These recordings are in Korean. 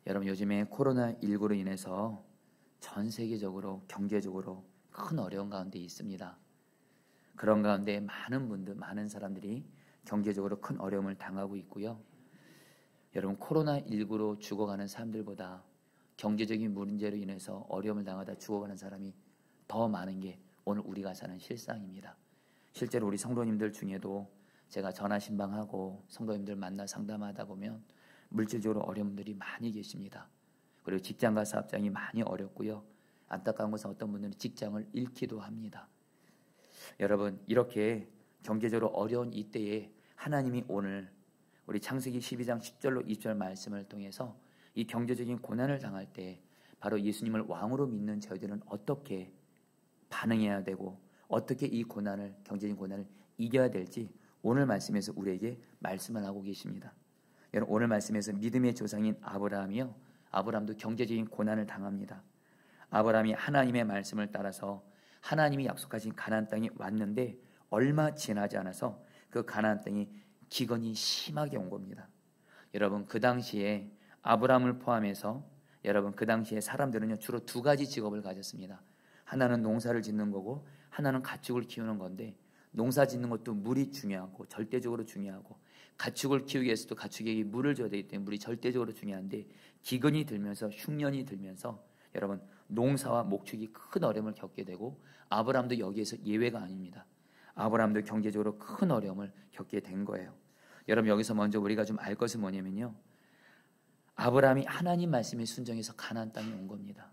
여러분, 요즘에 코로나19로 인해서 전 세계적으로 경제적으로 큰 어려운 가운데 있습니다. 그런 가운데 많은 사람들이 경제적으로 큰 어려움을 당하고 있고요. 여러분, 코로나19로 죽어가는 사람들보다 경제적인 문제로 인해서 어려움을 당하다 죽어가는 사람이 더 많은 게 오늘 우리가 사는 실상입니다. 실제로 우리 성도님들 중에도 제가 전화 신방하고 성도님들 만나 상담하다 보면 물질적으로 어려운 분들이 많이 계십니다. 그리고 직장과 사업장이 많이 어렵고요. 안타까운 것은 어떤 분들은 직장을 잃기도 합니다. 여러분, 이렇게 경제적으로 어려운 이때에 하나님이 오늘 우리 창세기 12장 10절로 20절 말씀을 통해서 이 경제적인 고난을 당할 때 바로 예수님을 왕으로 믿는 저희들은 어떻게 반응해야 되고 어떻게 이 고난을, 경제적인 고난을 이겨야 될지 오늘 말씀에서 우리에게 말씀을 하고 계십니다. 여러분, 오늘 말씀에서 믿음의 조상인 아브라함도 경제적인 고난을 당합니다. 아브라함이 하나님의 말씀을 따라서 하나님이 약속하신 가나안 땅에 왔는데 얼마 지나지 않아서 그 가나안 땅이 기근이 심하게 온 겁니다. 여러분, 그 당시에 아브라함을 포함해서 여러분 그 당시에 사람들은요 주로 두 가지 직업을 가졌습니다. 하나는 농사를 짓는 거고 하나는 가축을 키우는 건데, 농사 짓는 것도 물이 중요하고 절대적으로 중요하고 가축을 키우기 위해서도 가축에게 물을 줘야 되기 때문에 물이 절대적으로 중요한데, 기근이 들면서 흉년이 들면서 여러분 농사와 목축이 큰 어려움을 겪게 되고 아브라함도 여기에서 예외가 아닙니다. 아브라함도 경제적으로 큰 어려움을 겪게 된 거예요. 여러분, 여기서 먼저 우리가 좀 알 것은 뭐냐면요, 아브라함이 하나님 말씀에 순종해서 가나안 땅에 온 겁니다.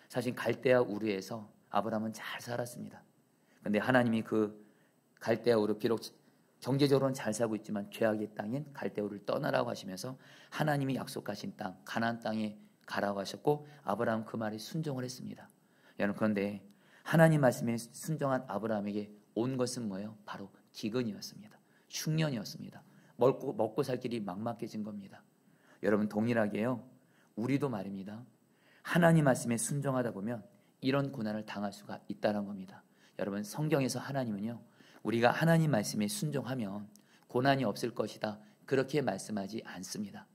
사실 갈대아 우르에서 아브라함은 잘 살았습니다. 그런데 하나님이 그 갈대아 우르, 비록 경제적으로는 잘 살고 있지만 죄악의 땅인 갈대아 우르를 떠나라고 하시면서 하나님이 약속하신 땅 가나안 땅에 가라고 하셨고 아브라함 그 말에 순종을 했습니다. 여러분, 그런데 하나님 말씀에 순종한 아브라함에게 온 것은 뭐예요? 바로 기근이었습니다. 흉년이었습니다. 먹고 살 길이 막막해진 겁니다. 여러분, 동일하게요, 우리도 말입니다. 하나님 말씀에 순종하다 보면 이런 고난을 당할 수가 있다는 겁니다. 여러분, 성경에서 하나님은요, 우리가 하나님 말씀에 순종하면 고난이 없을 것이다 그렇게 말씀하지 않습니다.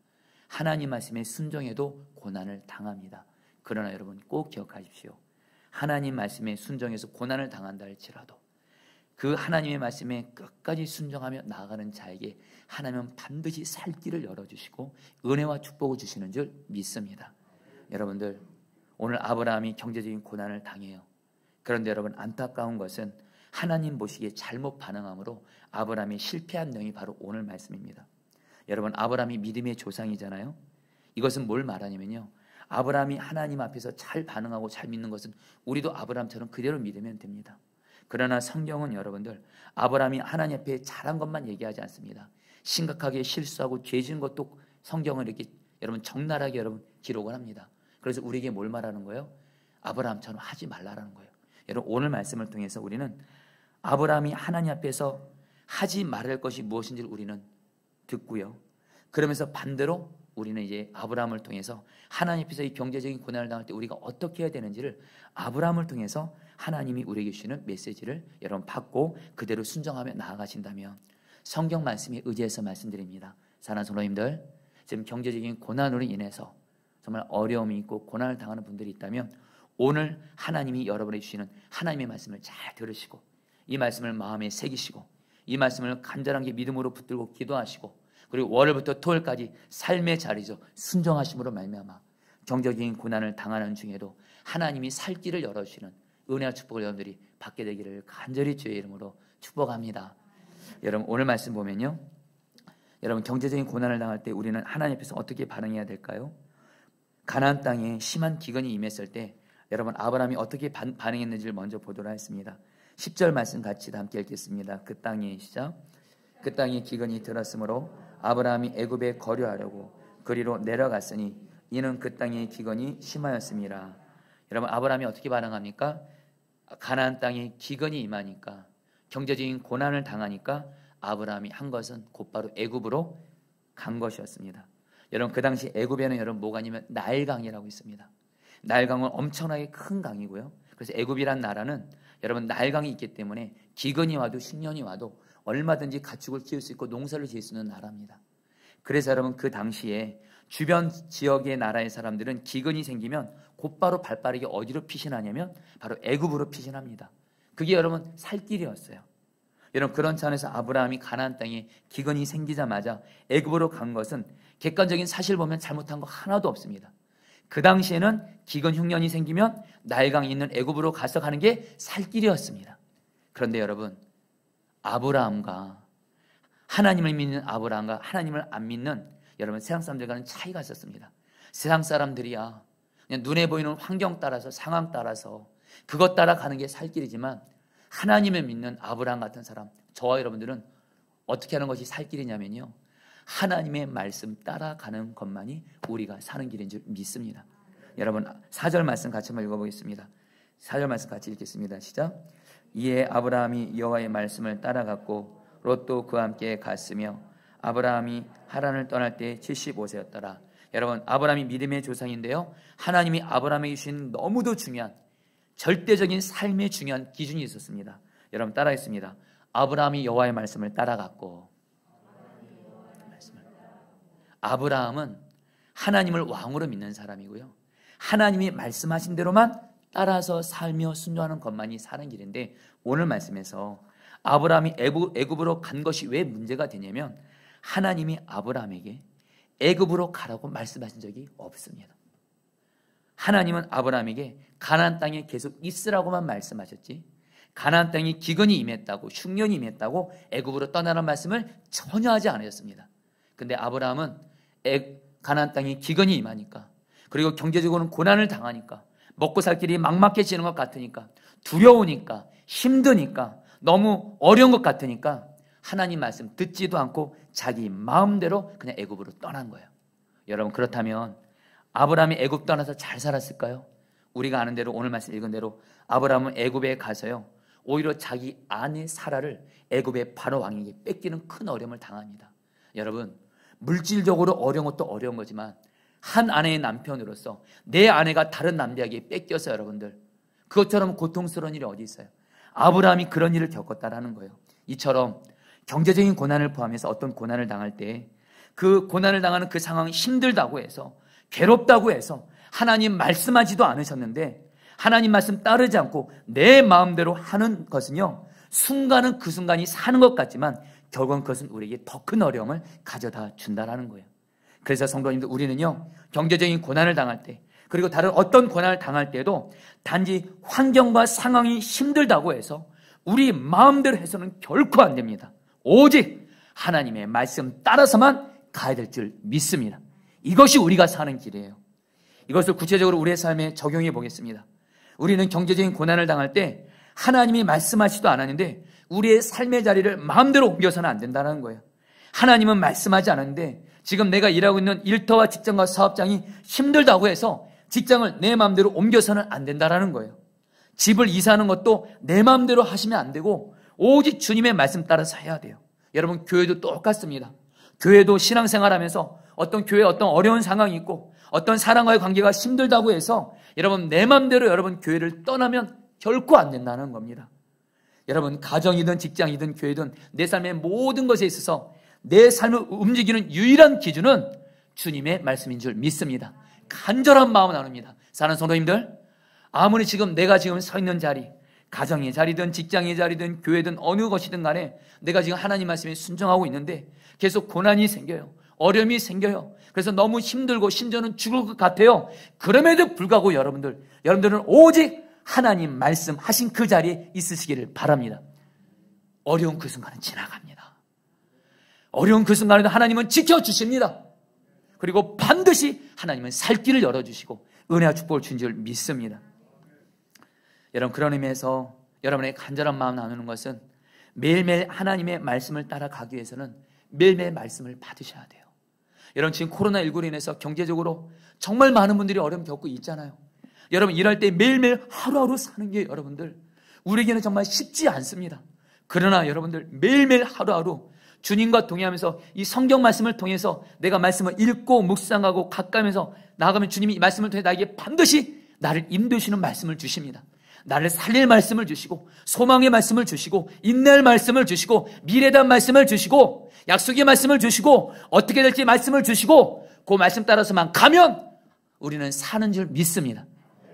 하나님 말씀에 순종해도 고난을 당합니다. 그러나 여러분 꼭 기억하십시오. 하나님 말씀에 순종해서 고난을 당한다 할지라도 그 하나님의 말씀에 끝까지 순종하며 나아가는 자에게 하나님은 반드시 살 길을 열어주시고 은혜와 축복을 주시는 줄 믿습니다. 여러분들, 오늘 아브라함이 경제적인 고난을 당해요. 그런데 여러분, 안타까운 것은 하나님 보시기에 잘못 반응함으로 아브라함이 실패한 내용이 바로 오늘 말씀입니다. 여러분, 아브라함이 믿음의 조상이잖아요. 이것은 뭘 말하냐면요, 아브라함이 하나님 앞에서 잘 반응하고 잘 믿는 것은 우리도 아브라함처럼 그대로 믿으면 됩니다. 그러나 성경은 여러분들 아브라함이 하나님 앞에 잘한 것만 얘기하지 않습니다. 심각하게 실수하고 죄 지은 것도 성경은 이렇게 여러분 적나라하게 여러분 기록을 합니다. 그래서 우리에게 뭘 말하는 거예요? 아브라함처럼 하지 말라라는 거예요. 여러분, 오늘 말씀을 통해서 우리는 아브라함이 하나님 앞에서 하지 말할 것이 무엇인지를 우리는 듣고요, 그러면서 반대로 우리는 이제 아브라함을 통해서 하나님 앞에서 이 경제적인 고난을 당할 때 우리가 어떻게 해야 되는지를 아브라함을 통해서 하나님이 우리에게 주시는 메시지를 여러분 받고 그대로 순종하며 나아가신다면, 성경 말씀에 의지해서 말씀드립니다. 사랑하는 성도님들, 지금 경제적인 고난으로 인해서 정말 어려움이 있고 고난을 당하는 분들이 있다면 오늘 하나님이 여러분에게 주시는 하나님의 말씀을 잘 들으시고 이 말씀을 마음에 새기시고 이 말씀을 간절하게 믿음으로 붙들고 기도하시고 그리고 월요일부터 토요일까지 삶의 자리죠 순종하심으로 말미암아 경제적인 고난을 당하는 중에도 하나님이 살 길을 열어주시는 은혜와 축복을 여러분들이 받게 되기를 간절히 주의 이름으로 축복합니다. 여러분, 오늘 말씀 보면요, 여러분 경제적인 고난을 당할 때 우리는 하나님 앞에서 어떻게 반응해야 될까요? 가나안 땅에 심한 기근이 임했을 때 여러분 아브라함이 어떻게 반응했는지를 먼저 보도록 하겠습니다. 10절 말씀 같이 다 함께 읽겠습니다. 그 땅에 시작. 그 땅에 기근이 들었으므로 아브라함이 애굽에 거류하려고 그리로 내려갔으니 이는 그 땅의 기근이 심하였습니다. 여러분, 아브라함이 어떻게 반응합니까? 가나안 땅에 기근이 임하니까 경제적인 고난을 당하니까 아브라함이 한 것은 곧바로 애굽으로 간 것이었습니다. 여러분, 그 당시 애굽에는 여러분 뭐가 아니면 나일강이라고 있습니다. 나일강은 엄청나게 큰 강이고요. 그래서 애굽이란 나라는 여러분 나일강이 있기 때문에 기근이 와도 흉년이 와도 얼마든지 가축을 키울 수 있고 농사를 지을 수 있는 나라입니다. 그래서 여러분 그 당시에 주변 지역의 나라의 사람들은 기근이 생기면 곧바로 발빠르게 어디로 피신하냐면 바로 애굽으로 피신합니다. 그게 여러분 살 길이었어요. 여러분 그런 차원에서 아브라함이 가나안 땅에 기근이 생기자마자 애굽으로 간 것은 객관적인 사실 보면 잘못한 거 하나도 없습니다. 그 당시에는 기근 흉년이 생기면 나일강이 있는 애굽으로 가서 가는 게 살 길이었습니다. 그런데 여러분 아브라함과 하나님을 믿는 아브라함과 하나님을 안 믿는 여러분 세상 사람들과는 차이가 있었습니다. 세상 사람들이야 그냥 눈에 보이는 환경 따라서 상황 따라서 그것 따라 가는 게 살 길이지만 하나님을 믿는 아브라함 같은 사람, 저와 여러분들은 어떻게 하는 것이 살 길이냐면요, 하나님의 말씀 따라가는 것만이 우리가 사는 길인 줄 믿습니다. 여러분 4절 말씀 같이 한번 읽어보겠습니다. 4절 말씀 같이 읽겠습니다. 시작. 이에 아브라함이 여호와의 말씀을 따라갔고 롯도 그와 함께 갔으며 아브라함이 하란을 떠날 때 75세였더라. 여러분 아브라함이 믿음의 조상인데요, 하나님이 아브라함에게 주신 너무도 중요한 절대적인 삶의 중요한 기준이 있었습니다. 여러분 따라하겠습니다. 아브라함이 여호와의 말씀을 따라갔고, 아브라함은 하나님을 왕으로 믿는 사람이고요, 하나님이 말씀하신 대로만 따라서 살며 순종하는 것만이 사는 길인데, 오늘 말씀에서 아브라함이 애굽으로 간 것이 왜 문제가 되냐면 하나님이 아브라함에게 애굽으로 가라고 말씀하신 적이 없습니다. 하나님은 아브라함에게 가나안 땅에 계속 있으라고만 말씀하셨지 가나안 땅에 기근이 임했다고 흉년이 임했다고 애굽으로 떠나라는 말씀을 전혀 하지 않으셨습니다. 근데 아브라함은 가나안 땅에 기근이 임하니까, 그리고 경제적으로는 고난을 당하니까, 먹고 살 길이 막막해지는 것 같으니까, 두려우니까, 힘드니까, 너무 어려운 것 같으니까 하나님 말씀 듣지도 않고 자기 마음대로 그냥 애굽으로 떠난 거예요. 여러분 그렇다면 아브라함이 애굽 떠나서 잘 살았을까요? 우리가 아는 대로 오늘 말씀 읽은 대로 아브라함은 애굽에 가서요, 오히려 자기 아내 사라를 애굽의 바로 왕에게 뺏기는 큰 어려움을 당합니다. 여러분 물질적으로 어려운 것도 어려운 거지만 한 아내의 남편으로서 내 아내가 다른 남자에게 뺏겨서 여러분들 그것처럼 고통스러운 일이 어디 있어요? 아브라함이 그런 일을 겪었다라는 거예요. 이처럼 경제적인 고난을 포함해서 어떤 고난을 당할 때 그 고난을 당하는 그 상황이 힘들다고 해서, 괴롭다고 해서 하나님 말씀하지도 않으셨는데 하나님 말씀 따르지 않고 내 마음대로 하는 것은요, 순간은 그 순간이 사는 것 같지만 결국은 그것은 우리에게 더 큰 어려움을 가져다 준다라는 거예요. 그래서 성도님들, 우리는요 경제적인 고난을 당할 때, 그리고 다른 어떤 고난을 당할 때도 단지 환경과 상황이 힘들다고 해서 우리 마음대로 해서는 결코 안 됩니다. 오직 하나님의 말씀 따라서만 가야 될 줄 믿습니다. 이것이 우리가 사는 길이에요. 이것을 구체적으로 우리의 삶에 적용해 보겠습니다. 우리는 경제적인 고난을 당할 때 하나님이 말씀하지도 않았는데 우리의 삶의 자리를 마음대로 옮겨서는 안 된다는 거예요. 하나님은 말씀하지 않았는데 지금 내가 일하고 있는 일터와 직장과 사업장이 힘들다고 해서 직장을 내 마음대로 옮겨서는 안 된다는 거예요. 집을 이사하는 것도 내 마음대로 하시면 안 되고 오직 주님의 말씀 따라서 해야 돼요. 여러분 교회도 똑같습니다. 교회도 신앙생활하면서 어떤 교회에 어떤 어려운 상황이 있고 어떤 사람과의 관계가 힘들다고 해서 여러분 내 마음대로 여러분 교회를 떠나면 결코 안 된다는 겁니다. 여러분 가정이든 직장이든 교회든 내 삶의 모든 것에 있어서 내 삶을 움직이는 유일한 기준은 주님의 말씀인 줄 믿습니다. 간절한 마음을 나눕니다. 사랑하는 성도님들, 아무리 지금 내가 지금 서 있는 자리, 가정의 자리든 직장의 자리든 교회든 어느 것이든 간에 내가 지금 하나님 말씀에 순종하고 있는데 계속 고난이 생겨요. 어려움이 생겨요. 그래서 너무 힘들고 심지어는 죽을 것 같아요. 그럼에도 불구하고 여러분들은 오직 하나님 말씀하신 그 자리에 있으시기를 바랍니다. 어려운 그 순간은 지나갑니다. 어려운 그 순간에도 하나님은 지켜주십니다. 그리고 반드시 하나님은 살 길을 열어주시고 은혜와 축복을 준 줄 믿습니다. 여러분 그런 의미에서 여러분의 간절한 마음 나누는 것은 매일매일 하나님의 말씀을 따라가기 위해서는 매일매일 말씀을 받으셔야 돼요. 여러분 지금 코로나19로 인해서 경제적으로 정말 많은 분들이 어려움 겪고 있잖아요. 여러분 일할 때 매일매일 하루하루 사는 게 여러분들 우리에게는 정말 쉽지 않습니다. 그러나 여러분들 매일매일 하루하루 주님과 동행하면서 이 성경 말씀을 통해서 내가 말씀을 읽고 묵상하고 가까이면서 나아가면 주님이 이 말씀을 통해 나에게 반드시 나를 인도하시는 말씀을 주십니다. 나를 살릴 말씀을 주시고 소망의 말씀을 주시고 인내할 말씀을 주시고 미래에 대한 말씀을 주시고 약속의 말씀을 주시고 어떻게 될지 말씀을 주시고 그 말씀 따라서만 가면 우리는 사는 줄 믿습니다.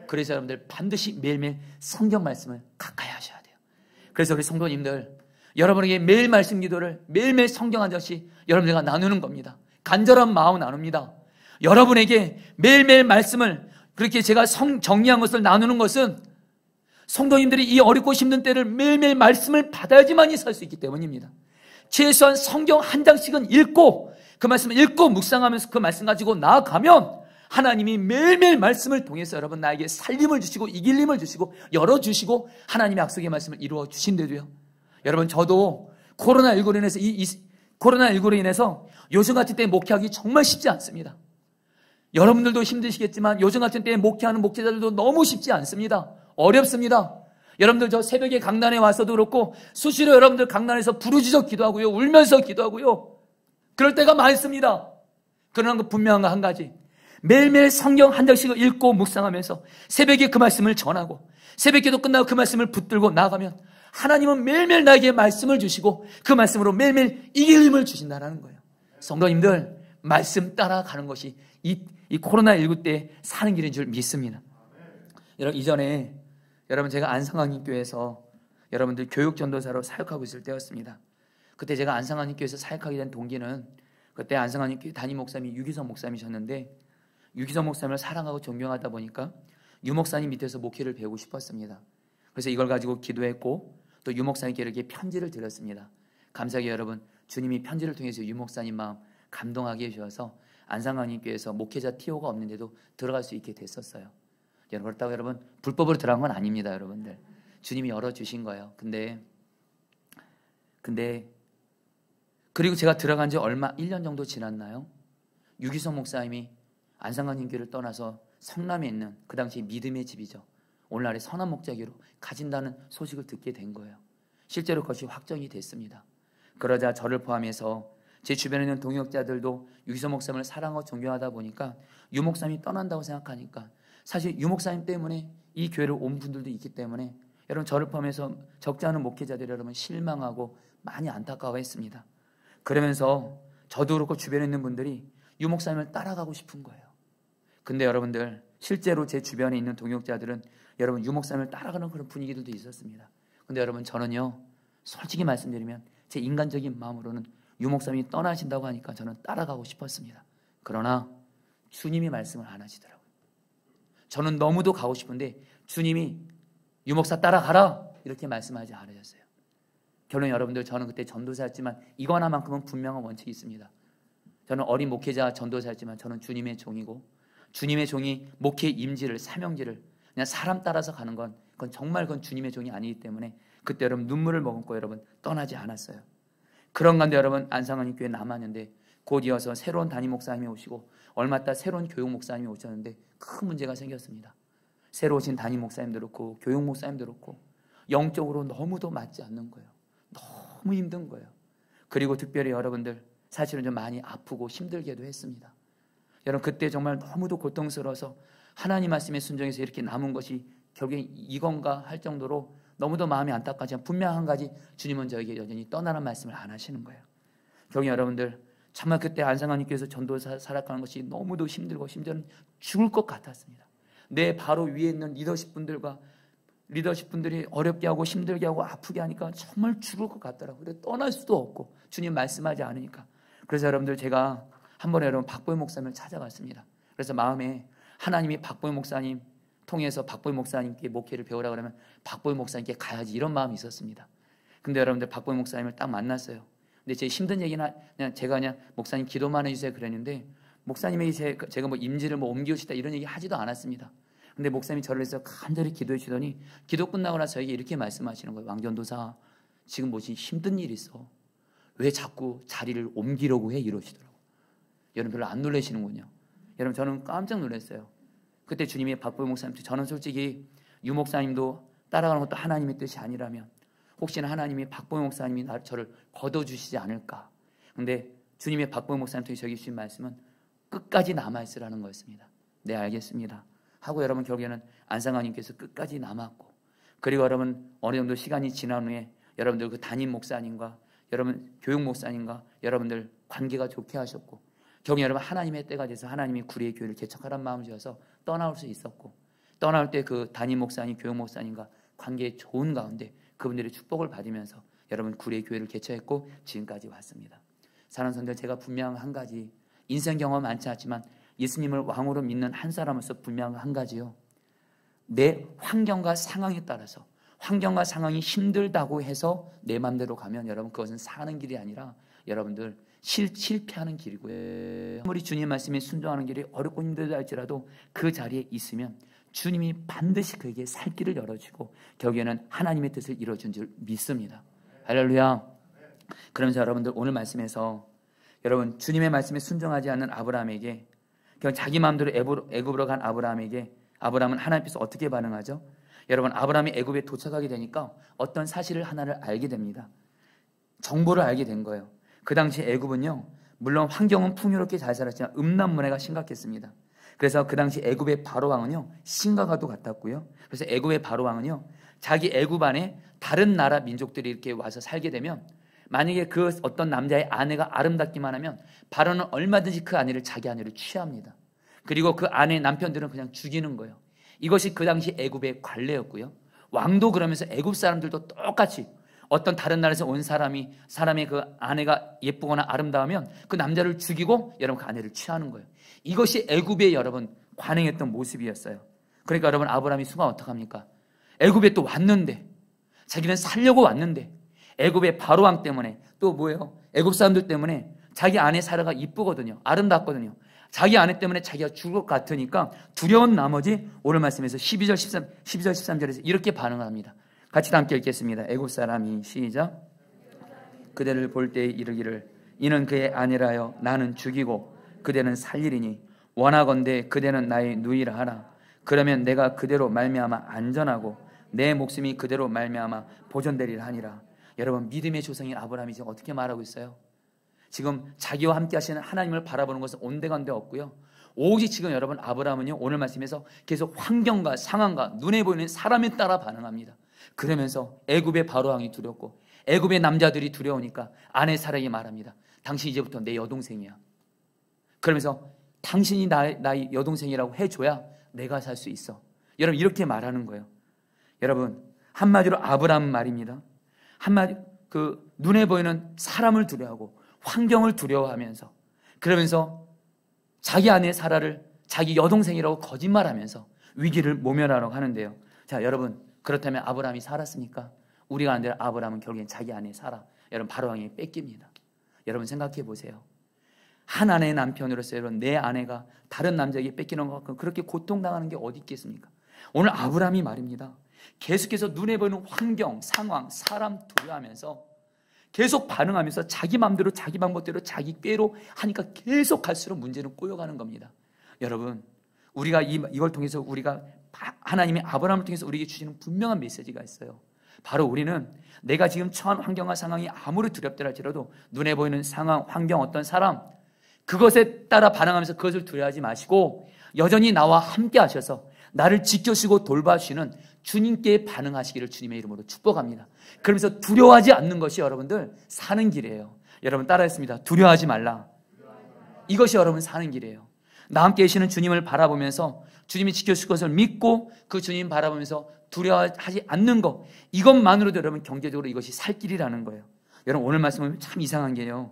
그래서 여러분들 반드시 매일매일 성경 말씀을 가까이 하셔야 돼요. 그래서 우리 성도님들, 여러분에게 매일 말씀 기도를 매일매일 성경 한 장씩 여러분들과 나누는 겁니다. 간절한 마음 나눕니다. 여러분에게 매일매일 말씀을 그렇게 제가 정리한 것을 나누는 것은 성도님들이 이 어렵고 힘든 때를 매일매일 말씀을 받아야지만이 살 수 있기 때문입니다. 최소한 성경 한 장씩은 읽고 그 말씀을 읽고 묵상하면서 그 말씀 가지고 나아가면 하나님이 매일매일 말씀을 통해서 여러분 나에게 살림을 주시고 이길 힘을 주시고 열어주시고 하나님의 약속의 말씀을 이루어 주신대도요. 여러분 저도 코로나19로 인해서 코로나19로 인해서 요즘 같은 때에 목회하기 정말 쉽지 않습니다. 여러분들도 힘드시겠지만 요즘 같은 때에 목회하는 목회자들도 너무 쉽지 않습니다. 어렵습니다. 여러분들 저 새벽에 강단에 와서도 그렇고 수시로 여러분들 강단에서 부르짖어 기도하고요. 울면서 기도하고요. 그럴 때가 많습니다. 그러나 그 분명한 거 한 가지. 매일매일 성경 한 장씩을 읽고 묵상하면서 새벽에 그 말씀을 전하고 새벽기도 끝나고 그 말씀을 붙들고 나가면 하나님은 매일매일 나에게 말씀을 주시고 그 말씀으로 매일매일 이길 힘을 주신다는 거예요. 성도님들 말씀 따라가는 것이 이 코로나19 때 사는 길인 줄 믿습니다. 여러분 이전에 여러분 제가 안상한인교회에서 여러분들 교육전도사로 사역하고 있을 때였습니다. 그때 제가 안상한인교회에서 사역하게 된 동기는 그때 안상한인교회 담임 목사님이 유기성 목사님이셨는데 유기성 목사님을 사랑하고 존경하다 보니까 유 목사님 밑에서 목회를 배우고 싶었습니다. 그래서 이걸 가지고 기도했고 또 유 목사님께 이렇게 편지를 드렸습니다. 감사하게 여러분 주님이 편지를 통해서 유 목사님 마음 감동하게 해주셔서 안상한인교회에서 목회자 TO가 없는데도 들어갈 수 있게 됐었어요. 그렇다고 여러분 불법으로 들어간 건 아닙니다. 여러분들 주님이 열어주신 거예요. 근데 그리고 제가 들어간 지 얼마 1년 정도 지났나요? 유기성 목사님이 안상한인교회를 떠나서 성남에 있는 그 당시 믿음의 집이죠. 오늘날의 선한 목자기로 가진다는 소식을 듣게 된 거예요. 실제로 그것이 확정이 됐습니다. 그러자 저를 포함해서 제 주변에 있는 동역자들도 유기성 목사님을 사랑하고 존경하다 보니까 유 목사님이 떠난다고 생각하니까 사실 유 목사님 때문에 이 교회를 온 분들도 있기 때문에 여러분 저를 포함해서 적지 않은 목회자들이 여러분 실망하고 많이 안타까워했습니다. 그러면서 저도 그렇고 주변에 있는 분들이 유 목사님을 따라가고 싶은 거예요. 근데 여러분들 실제로 제 주변에 있는 동역자들은 여러분 유 목사님을 따라가는 그런 분위기들도 있었습니다. 근데 여러분 저는요 솔직히 말씀드리면 제 인간적인 마음으로는 유 목사님이 떠나신다고 하니까 저는 따라가고 싶었습니다. 그러나 주님이 말씀을 안 하시더라고요. 저는 너무도 가고 싶은데 주님이 유 목사 따라가라 이렇게 말씀하지 않으셨어요. 결론 여러분들 저는 그때 전도사였지만 이거 하나만큼은 분명한 원칙이 있습니다. 저는 어린 목회자 전도사였지만 저는 주님의 종이고 주님의 종이 목회 임지를 사명지를 그냥 사람 따라서 가는 건 그건 정말 그건 주님의 종이 아니기 때문에 그때 여러분 눈물을 머금고 여러분 떠나지 않았어요. 그런 가운데 여러분 안상한인교회 남았는데 곧 이어서 새로운 담임 목사님이 오시고 얼마 있다 새로운 교육 목사님이 오셨는데 큰 문제가 생겼습니다. 새로 오신 담임 목사님도 그렇고 교육 목사님도 그렇고 영적으로 너무도 맞지 않는 거예요. 너무 힘든 거예요. 그리고 특별히 여러분들 사실은 좀 많이 아프고 힘들게도 했습니다. 여러분 그때 정말 너무도 고통스러워서 하나님 말씀에 순종해서 이렇게 남은 것이 결국에 이건가 할 정도로 너무도 마음이 안타깝지만 분명 한 가지 주님은 저에게 여전히 떠나라는 말씀을 안 하시는 거예요. 결국에 여러분들 정말 그때 안상한님께서 전도사 살아가는 것이 너무도 힘들고 심지어는 죽을 것 같았습니다. 내 바로 위에 있는 리더십분들이 어렵게 하고 힘들게 하고 아프게 하니까 정말 죽을 것 같더라고요. 근데 떠날 수도 없고 주님 말씀하지 않으니까. 그래서 여러분들 제가 한 번에 여러분 박보영 목사님을 찾아갔습니다. 그래서 마음에 하나님이 박보영 목사님 통해서 박보영 목사님께 목회를 배우라 그러면 박보영 목사님께 가야지 이런 마음이 있었습니다. 근데 여러분들 박보영 목사님을 딱 만났어요. 근데 제 힘든 얘기는 그냥 제가 그냥 목사님 기도만 해주세요 그랬는데 목사님에게 제가 뭐 임지를 뭐 옮기시다 이런 얘기 하지도 않았습니다. 근데 목사님이 저를 해서 간절히 기도해 주더니 기도 끝나고 나서 저에게 이렇게 말씀하시는 거예요. 왕전도사 지금 뭐지 힘든 일이 있어. 왜 자꾸 자리를 옮기려고 해 이러시더라고요. 여러분 별로 안 놀라시는군요. 여러분 저는 깜짝 놀랐어요. 그때 주님이 박보영 목사님한테 저는 솔직히 유 목사님도 따라가는 것도 하나님의 뜻이 아니라면 혹시나 하나님이 박보영 목사님이 저를 걷어주시지 않을까. 근데 주님의 박보영 목사님한테 저에게 주신 말씀은 끝까지 남아있으라는 거였습니다. 네 알겠습니다 하고 여러분 결국에는 안상한님께서 끝까지 남았고 그리고 여러분 어느 정도 시간이 지난 후에 여러분들 그 담임 목사님과 여러분 교육 목사님과 여러분들 관계가 좋게 하셨고 결국 여러분 하나님의 때가 돼서 하나님이 구리의 교회를 개척하라는 마음을 주셔서 떠나올 수 있었고, 떠나올 때 그 담임 목사님, 교육 목사님과 관계 좋은 가운데 그분들의 축복을 받으면서 여러분 구리의 교회를 개척했고 지금까지 왔습니다. 사랑하는 성도들, 제가 분명한 한 가지, 인생 경험 많지 않지만 예수님을 왕으로 믿는 한 사람으로서 분명한 한 가지요, 내 환경과 상황에 따라서, 환경과 상황이 힘들다고 해서 내 맘대로 가면 여러분 그것은 사는 길이 아니라 여러분들 실패하는 길이고요. 아무리 주님 말씀에 순종하는 길이 어렵고 힘들다 할지라도 그 자리에 있으면 주님이 반드시 그에게 살 길을 열어주고 결국에는 하나님의 뜻을 이루어준 줄 믿습니다. 할렐루야. 그러면서 여러분들 오늘 말씀에서 여러분 주님의 말씀에 순종하지 않는 아브라함에게, 그냥 자기 마음대로 애굽으로 간 아브라함에게 아브라함은 하나님께서 어떻게 반응하죠? 여러분 아브라함이 애굽에 도착하게 되니까 어떤 사실을 하나를 알게 됩니다. 정보를 알게 된 거예요. 그 당시 애굽은요, 물론 환경은 풍요롭게 잘 살았지만 음란문화가 심각했습니다. 그래서 그 당시 애굽의 바로 왕은요 신과과도 같았고요. 그래서 애굽의 바로 왕은요 자기 애굽 안에 다른 나라 민족들이 이렇게 와서 살게 되면 만약에 그 어떤 남자의 아내가 아름답기만 하면 바로는 얼마든지 그 아내를 자기 아내로 취합니다. 그리고 그 아내 남편들은 그냥 죽이는 거예요. 이것이 그 당시 애굽의 관례였고요. 왕도 그러면서 애굽 사람들도 똑같이 어떤 다른 나라에서 온 사람의 그 아내가 예쁘거나 아름다우면 그 남자를 죽이고 여러분 그 아내를 취하는 거예요. 이것이 애굽의 여러분 관행했던 모습이었어요. 그러니까 여러분 아브라함이 순간 어떡합니까? 애굽에 또 왔는데, 자기는 살려고 왔는데 애굽의 바로 왕 때문에, 또 뭐예요? 애굽 사람들 때문에 자기 아내 사라가 이쁘거든요. 아름답거든요. 자기 아내 때문에 자기가 죽을 것 같으니까 두려운 나머지 오늘 말씀에서 12절 13절에서 이렇게 반응을 합니다. 같이 다 함께 읽겠습니다. 애굽 사람이 시작. 그대를 볼 때에 이르기를 이는 그의 아내라여 나는 죽이고 그대는 살리리니 원하건대 그대는 나의 누이라 하라. 그러면 내가 그대로 말미암아 안전하고 내 목숨이 그대로 말미암아 보존되리라 하니라. 여러분 믿음의 조상인 아브라함이 지금 어떻게 말하고 있어요? 지금 자기와 함께 하시는 하나님을 바라보는 것은 온데간데 없고요, 오직 지금 여러분 아브라함은요 오늘 말씀에서 계속 환경과 상황과 눈에 보이는 사람에 따라 반응합니다. 그러면서 애굽의 바로왕이 두렵고 애굽의 남자들이 두려우니까 아내 사라에게 말합니다. 당신 이제부터 내 여동생이야. 그러면서 당신이 나의 여동생이라고 해줘야 내가 살 수 있어. 여러분 이렇게 말하는 거예요. 여러분 한마디로 아브라함 말입니다. 한마디 그 눈에 보이는 사람을 두려워하고 환경을 두려워하면서, 그러면서 자기 아내 사라를 자기 여동생이라고 거짓말하면서 위기를 모면하려고 하는데요. 자 여러분, 그렇다면 아브라함이 살았습니까? 우리가 아니라 아브라함은 결국엔 자기 아내 사라, 여러분 바로왕에게 뺏깁니다. 여러분 생각해 보세요. 한 아내의 남편으로서 여러분 내 아내가 다른 남자에게 뺏기는 것만큼 그렇게 고통당하는 게 어디 있겠습니까? 오늘 아브라함이 말입니다. 계속해서 눈에 보이는 환경, 상황, 사람 두려워하면서 계속 반응하면서 자기 마음대로 자기 방법대로 자기 꾀로 하니까 계속 갈수록 문제는 꼬여가는 겁니다. 여러분 우리가 이걸 통해서 우리가 하나님이 아브라함을 통해서 우리에게 주시는 분명한 메시지가 있어요. 바로 우리는 내가 지금 처한 환경과 상황이 아무리 두렵다 할지라도 눈에 보이는 상황, 환경, 어떤 사람, 그것에 따라 반응하면서 그것을 두려워하지 마시고 여전히 나와 함께 하셔서 나를 지켜주시고 돌봐주시는 주님께 반응하시기를 주님의 이름으로 축복합니다. 그러면서 두려워하지 않는 것이 여러분들 사는 길이에요. 여러분 따라했습니다. 두려워하지 말라. 이것이 여러분 사는 길이에요. 나 함께 계시는 주님을 바라보면서 주님이 지켜주실 것을 믿고 그 주님 바라보면서 두려워하지 않는 것, 이것만으로도 여러분 경제적으로 이것이 살 길이라는 거예요. 여러분 오늘 말씀은 참 이상한 게요,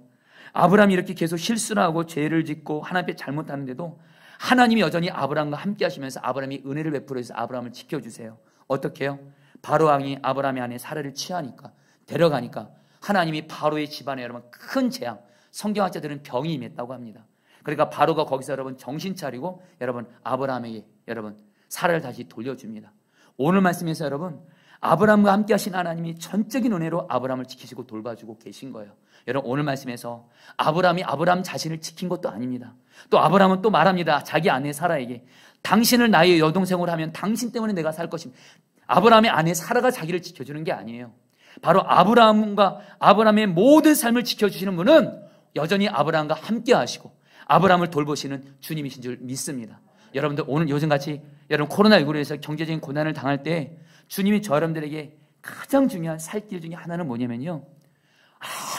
아브라함이 이렇게 계속 실수를 하고 죄를 짓고 하나님 앞에 잘못하는데도 하나님이 여전히 아브라함과 함께 하시면서 아브라함이 은혜를 베풀어서 아브라함을 지켜주세요. 어떻게 해요? 바로왕이 아브라함의 아내 사라를 취하니까, 데려가니까 하나님이 바로의 집안에 여러분 큰 재앙, 성경학자들은 병이 임했다고 합니다. 그러니까 바로가 거기서 여러분 정신 차리고 여러분 아브라함에게 여러분 사라를 다시 돌려줍니다. 오늘 말씀에서 여러분 아브라함과 함께 하신 하나님이 전적인 은혜로 아브라함을 지키시고 돌봐주고 계신 거예요. 여러분 오늘 말씀에서 아브라함이 아브라함 자신을 지킨 것도 아닙니다. 또 아브라함은 또 말합니다. 자기 아내 사라에게 당신을 나의 여동생으로 하면 당신 때문에 내가 살 것입니다. 아브라함의 아내 사라가 자기를 지켜주는 게 아니에요. 바로 아브라함의 모든 삶을 지켜주시는 분은 여전히 아브라함과 함께 하시고 아브라함을 돌보시는 주님이신 줄 믿습니다. 여러분들 오늘 요즘같이 여러분 코로나19로 해서 경제적인 고난을 당할 때 주님이 저 여러분들에게 가장 중요한 살 길 중에 하나는 뭐냐면요,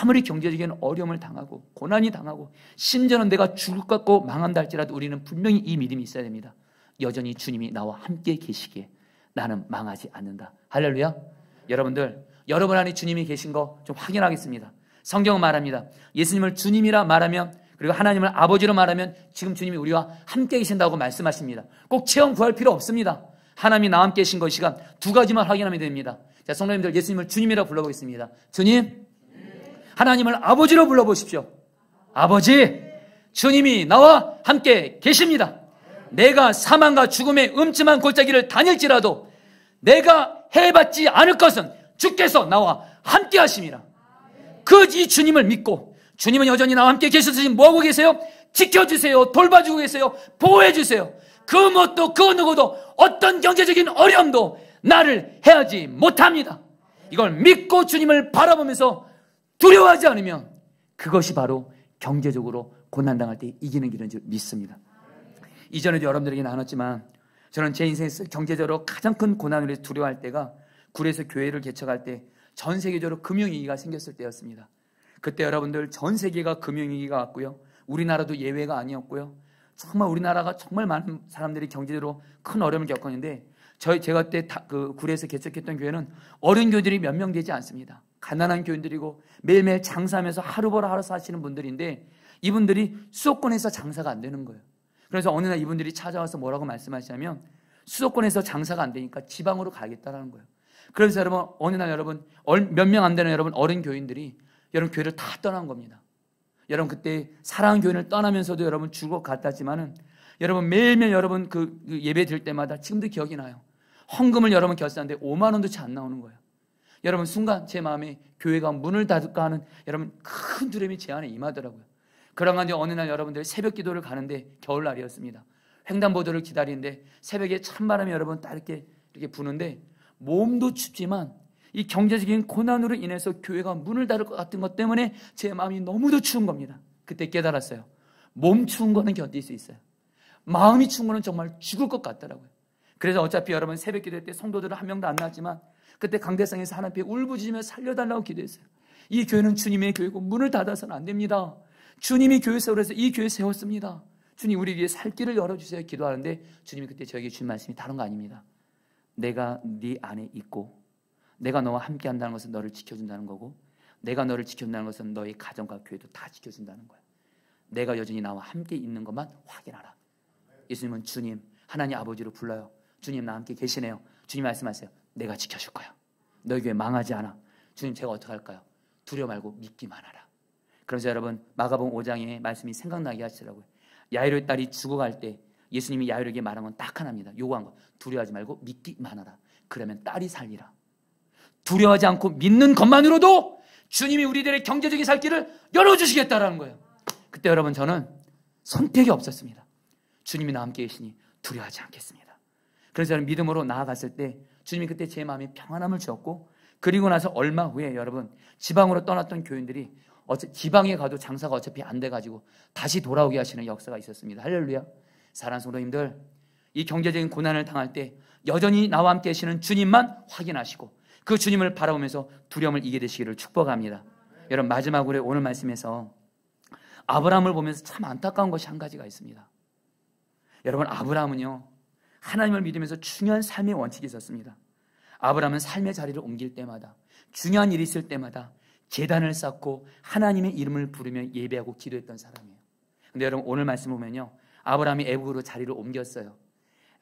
아무리 경제적인 어려움을 당하고 고난이 당하고 심지어는 내가 죽을 것 같고 망한다 할지라도 우리는 분명히 이 믿음이 있어야 됩니다. 여전히 주님이 나와 함께 계시기에 나는 망하지 않는다. 할렐루야. 여러분들, 여러분 안에 주님이 계신 거 좀 확인하겠습니다. 성경은 말합니다. 예수님을 주님이라 말하면, 그리고 하나님을 아버지로 말하면 지금 주님이 우리와 함께 계신다고 말씀하십니다. 꼭 체험 구할 필요 없습니다. 하나님이 나와 함께 계신 것이가 두 가지만 확인하면 됩니다. 자, 성도님들, 예수님을 주님이라 불러보겠습니다. 주님, 하나님을 아버지로 불러보십시오. 아버지, 주님이 나와 함께 계십니다. 내가 사망과 죽음의 음침한 골짜기를 다닐지라도 내가 해받지 않을 것은 주께서 나와 함께 하심이라. 그 이 주님을 믿고, 주님은 여전히 나와 함께 계셔서 지금 뭐하고 계세요? 지켜주세요. 돌봐주고 계세요. 보호해주세요. 그 무엇도 그 누구도 어떤 경제적인 어려움도 나를 해하지 못합니다. 이걸 믿고 주님을 바라보면서 두려워하지 않으면 그것이 바로 경제적으로 고난당할 때 이기는 길인 줄 믿습니다. 이전에도 여러분들에게 나눴지만 저는 제 인생에서 경제적으로 가장 큰 고난을 두려워할 때가 굴에서 교회를 개척할 때 전 세계적으로 금융위기가 생겼을 때였습니다. 그때 여러분들 전 세계가 금융위기가 왔고요. 우리나라도 예외가 아니었고요. 정말 우리나라가 정말 많은 사람들이 경제적으로 큰 어려움을 겪었는데 제가 그때 그 굴에서 개척했던 교회는 어린 교인들이 몇 명 되지 않습니다. 가난한 교인들이고 매일매일 장사하면서 하루 벌어 하루 사시는 분들인데 이분들이 수도권에서 장사가 안 되는 거예요. 그래서 어느 날 이분들이 찾아와서 뭐라고 말씀하시냐면 수도권에서 장사가 안 되니까 지방으로 가겠다라는 거예요. 그래서 여러분 어느 날 여러분 몇 명 안 되는 여러분 어린 교인들이 여러분 교회를 다 떠난 겁니다. 여러분 그때 사랑하는 교인을 떠나면서도 여러분 주고 갔다지만은 여러분 매일매일 여러분 그 예배 드릴 때마다 지금도 기억이 나요. 헌금을 여러분 결산하는데 5만 원도 채 안 나오는 거예요. 여러분 순간 제 마음에 교회가 문을 닫을까 하는 여러분 큰 두려움이 제 안에 임하더라고요. 그런 가운데 어느 날 여러분들 새벽 기도를 가는데 겨울날이었습니다. 횡단보도를 기다리는데 새벽에 찬바람이 여러분 딱 이렇게 부는데 몸도 춥지만 이 경제적인 고난으로 인해서 교회가 문을 닫을 것 같은 것 때문에 제 마음이 너무도 추운 겁니다. 그때 깨달았어요. 몸 추운 거는 견딜 수 있어요. 마음이 추운 거는 정말 죽을 것 같더라고요. 그래서 어차피 여러분 새벽 기도 때 성도들은 한 명도 안 나왔지만 그때 강대상에서 하나님 앞에 울부짖으며 살려달라고 기도했어요. 이 교회는 주님의 교회고 문을 닫아서는 안 됩니다. 주님이 교회 세우라서 이 교회 세웠습니다. 주님 우리 위해 살 길을 열어주세요. 기도하는데 주님이 그때 저에게 주신 말씀이 다른 거 아닙니다. 내가 네 안에 있고 내가 너와 함께 한다는 것은 너를 지켜준다는 거고 내가 너를 지켜준다는 것은 너의 가정과 교회도 다 지켜준다는 거야. 내가 여전히 나와 함께 있는 것만 확인하라. 예수님은 주님 하나님 아버지로 불러요. 주님 나와 함께 계시네요. 주님 말씀하세요. 내가 지켜줄 거야. 너희 교회 망하지 않아. 주님 제가 어떻게 할까요? 두려워 말고 믿기만 하라. 그래서 여러분 마가복음 5장의 말씀이 생각나게 하시더라고요. 야이로의 딸이 죽어갈 때 예수님이 야이로에게 말한 건 딱 하나입니다. 요구한 거 두려워하지 말고 믿기만 하라. 그러면 딸이 살리라. 두려워하지 않고 믿는 것만으로도 주님이 우리들의 경제적인 살 길을 열어주시겠다라는 거예요. 그때 여러분 저는 선택이 없었습니다. 주님이 나와 함께 계시니 두려워하지 않겠습니다. 그래서 저는 믿음으로 나아갔을 때 주님이 그때 제 마음에 평안함을 주었고 그리고 나서 얼마 후에 여러분 지방으로 떠났던 교인들이 지방에 가도 장사가 어차피 안 돼가지고 다시 돌아오게 하시는 역사가 있었습니다. 할렐루야. 사랑하는 성도님들 이 경제적인 고난을 당할 때 여전히 나와 함께 계시는 주님만 확인하시고 그 주님을 바라보면서 두려움을 이기게 되시기를 축복합니다. 여러분 마지막으로 오늘 말씀에서 아브라함을 보면서 참 안타까운 것이 한 가지가 있습니다. 여러분 아브라함은요 하나님을 믿으면서 중요한 삶의 원칙이 있었습니다. 아브라함은 삶의 자리를 옮길 때마다 중요한 일이 있을 때마다 제단을 쌓고 하나님의 이름을 부르며 예배하고 기도했던 사람이에요. 근데 여러분 오늘 말씀 보면요 아브라함이 애굽으로 자리를 옮겼어요.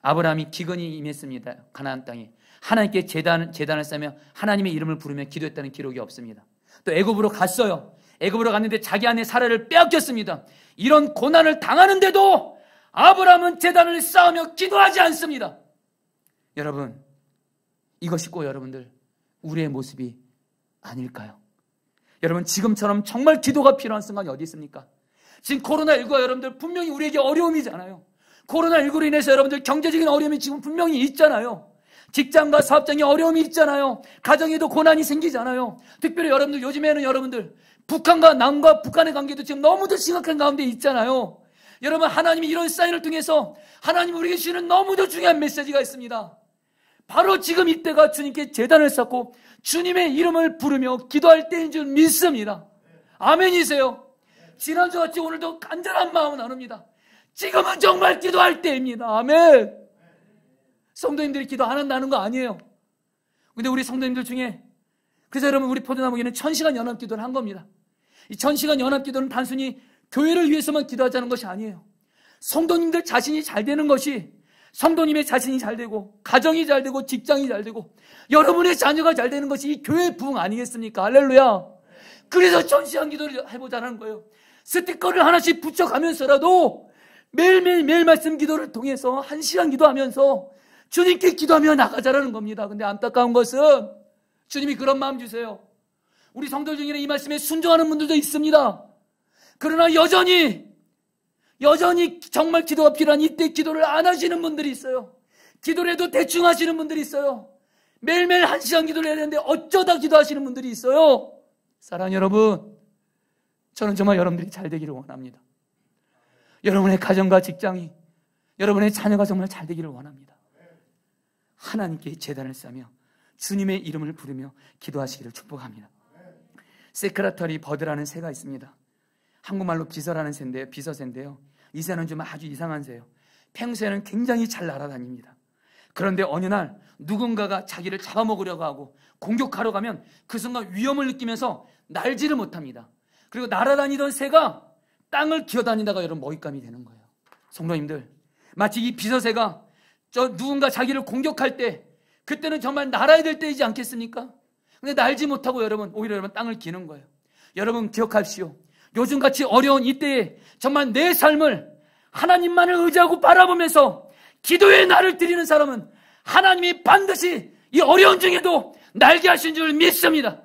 아브라함이 기근이 임했습니다. 가나안 땅에 하나님께 제단을 쌓으며 하나님의 이름을 부르며 기도했다는 기록이 없습니다. 또 애굽으로 갔어요. 애굽으로 갔는데 자기 아내 사라를 빼앗겼습니다. 이런 고난을 당하는데도 아브라함은 제단을 쌓으며 기도하지 않습니다. 여러분 이것이 꼭 여러분들 우리의 모습이 아닐까요? 여러분 지금처럼 정말 기도가 필요한 순간이 어디 있습니까? 지금 코로나19가 여러분들 분명히 우리에게 어려움이잖아요. 코로나19로 인해서 여러분들 경제적인 어려움이 지금 분명히 있잖아요. 직장과 사업장에 어려움이 있잖아요. 가정에도 고난이 생기잖아요. 특별히 여러분들 요즘에는 여러분들 북한과 남과 북한의 관계도 지금 너무도 심각한 가운데 있잖아요. 여러분 하나님이 이런 사인을 통해서 하나님 우리에게 주시는 너무도 중요한 메시지가 있습니다. 바로 지금 이때가 주님께 제단을 쌓고 주님의 이름을 부르며 기도할 때인 줄 믿습니다. 아멘이세요. 지난주같이 오늘도 간절한 마음은 나눕니다. 지금은 정말 기도할 때입니다. 아멘. 성도님들이 기도 안 한다는 거 아니에요. 근데 우리 성도님들 중에, 그래서 여러분, 우리 포도나무교회는 1000시간 연합기도를 한 겁니다. 이 1000시간 연합기도는 단순히 교회를 위해서만 기도하자는 것이 아니에요. 성도님들 자신이 잘 되는 것이, 성도님의 자신이 잘 되고 가정이 잘 되고 직장이 잘 되고 여러분의 자녀가 잘 되는 것이 이 교회의 부흥 아니겠습니까? 할렐루야. 그래서 1000시간 기도를 해보자는 거예요. 스티커를 하나씩 붙여가면서라도 매일 말씀 기도를 통해서 1시간 기도하면서 주님께 기도하며 나가자라는 겁니다. 근데 안타까운 것은 주님이 그런 마음 주세요. 우리 성도 중에는 이 말씀에 순종하는 분들도 있습니다. 그러나 여전히 정말 기도가 필요한 이때 기도를 안 하시는 분들이 있어요. 기도를 해도 대충 하시는 분들이 있어요. 매일매일 1시간 기도를 해야 되는데 어쩌다 기도하시는 분들이 있어요. 사랑하는 여러분, 저는 정말 여러분들이 잘 되기를 원합니다. 여러분의 가정과 직장이, 여러분의 자녀가 정말 잘 되기를 원합니다. 하나님께 제단을 쌓며 주님의 이름을 부르며 기도하시기를 축복합니다. 세크라터리 버드라는 새가 있습니다. 한국말로 비서라는 새인데요. 비서새인데요. 이 새는 좀 아주 이상한 새예요. 평소에는 굉장히 잘 날아다닙니다. 그런데 어느 날 누군가가 자기를 잡아먹으려고 하고 공격하러 가면 그 순간 위험을 느끼면서 날지를 못합니다. 그리고 날아다니던 새가 땅을 기어다니다가 여러분 먹잇감이 되는 거예요. 성도님들, 마치 이 비서새가 누군가 자기를 공격할 때, 그때는 정말 날아야 될 때이지 않겠습니까? 근데 날지 못하고 오히려 여러분 땅을 기는 거예요. 여러분 기억하십시오. 요즘같이 어려운 이때에 정말 내 삶을 하나님만을 의지하고 바라보면서 기도의 날을 드리는 사람은 하나님이 반드시 이 어려운 중에도 날게 하신 줄 믿습니다.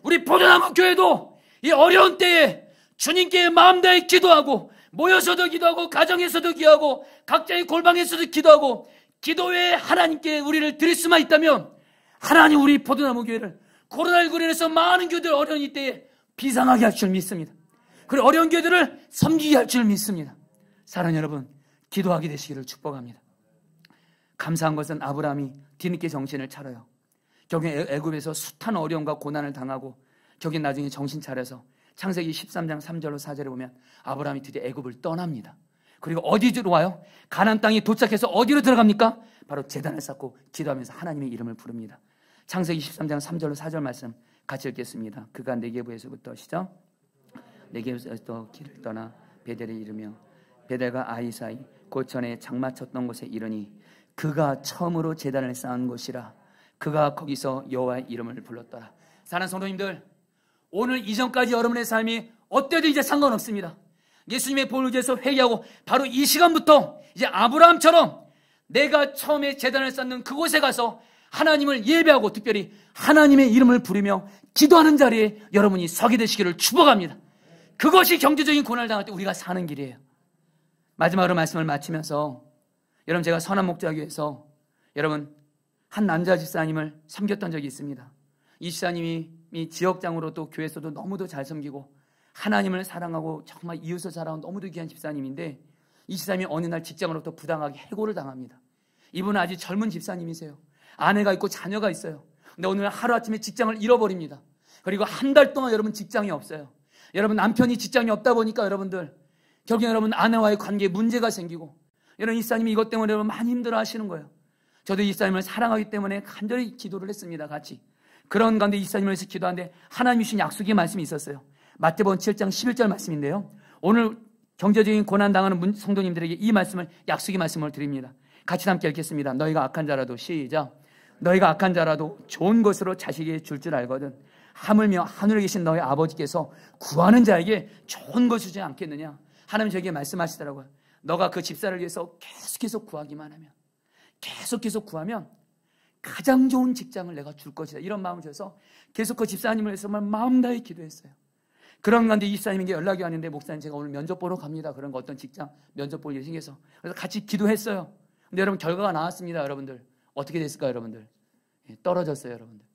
우리 포도나무 교회도 이 어려운 때에 주님께 마음 다해 기도하고, 모여서도 기도하고, 가정에서도 기도하고, 각자의 골방에서도 기도하고, 기도 외에 하나님께 우리를 드릴 수만 있다면 하나님 우리 포도나무 교회를 코로나19로 인해서 많은 교회들 어려운 이때에 비상하게 할 줄 믿습니다. 그리고 어려운 교회들을 섬기게 할 줄 믿습니다. 사랑하는 여러분, 기도하게 되시기를 축복합니다. 감사한 것은 아브라함이 뒤늦게 정신을 차려요. 결국 애굽에서 숱한 어려움과 고난을 당하고 결국 나중에 정신 차려서 창세기 13장 3절로 4절에 보면 아브라함이 드디어 애굽을 떠납니다. 그리고 어디로 와요? 가나안 땅에 도착해서 어디로 들어갑니까? 바로 제단을 쌓고 기도하면서 하나님의 이름을 부릅니다. 창세기 13장 3절로 4절 말씀 같이 읽겠습니다. 그가 네게부에서부터 시작. 네게부에서 길을 떠나 베델에 이르며 베델과 아이 사이 고천에 장마 쳤던 곳에 이르니 그가 처음으로 제단을 쌓은 곳이라. 그가 거기서 여호와의 이름을 불렀더라. 사랑하는 성도님들, 오늘 이전까지 여러분의 삶이 어때도 이제 상관없습니다. 예수님의 보혈을 위해서 회개하고 바로 이 시간부터 이제 아브라함처럼 내가 처음에 제단을 쌓는 그곳에 가서 하나님을 예배하고 특별히 하나님의 이름을 부르며 기도하는 자리에 여러분이 서게 되시기를 축복합니다. 그것이 경제적인 고난을 당할 때 우리가 사는 길이에요. 마지막으로 말씀을 마치면서 여러분, 제가 선한 목자교회에서 여러분 한 남자 집사님을 섬겼던 적이 있습니다. 이 집사님이 지역장으로 또 교회에서도 너무도 잘 섬기고 하나님을 사랑하고 정말 이웃을 사랑하는 너무도 귀한 집사님인데, 이 집사님이 어느 날 직장으로부터 부당하게 해고를 당합니다. 이분은 아직 젊은 집사님이세요. 아내가 있고 자녀가 있어요. 근데 오늘 하루아침에 직장을 잃어버립니다. 그리고 한 달 동안 여러분 직장이 없어요. 여러분 남편이 직장이 없다 보니까 여러분들 결국에 여러분 아내와의 관계에 문제가 생기고, 여러분 이 집사님이 이것 때문에 여러분 많이 힘들어 하시는 거예요. 저도 이 집사님을 사랑하기 때문에 간절히 기도를 했습니다. 같이. 그런 가운데 이 집사님을 위해서 기도하는데 하나님이 주신 약속의 말씀이 있었어요. 마태복음 7장 11절 말씀인데요, 오늘 경제적인 고난 당하는 성도님들에게 이 말씀을, 약속의 말씀을 드립니다. 같이 함께 읽겠습니다. 너희가 악한 자라도, 시작. 너희가 악한 자라도 좋은 것으로 자식에게 줄 줄 알거든 하물며 하늘에 계신 너희 아버지께서 구하는 자에게 좋은 것을 주지 않겠느냐. 하나님 저에게 말씀하시더라고요. 너가 그 집사를 위해서 계속해서 구하기만 하면, 계속해서 구하면 가장 좋은 직장을 내가 줄 것이다. 이런 마음을 줘서 계속 그 집사님을 위해서 정말 마음 다해 기도했어요. 그런 가운데 이 집사님에게 연락이 왔는데, 목사님 제가 오늘 면접 보러 갑니다. 그런 거 어떤 직장 면접 볼 일이 생겨서. 그래서 같이 기도했어요. 근데 여러분 결과가 나왔습니다. 여러분들 어떻게 됐을까요? 여러분들 떨어졌어요. 여러분들.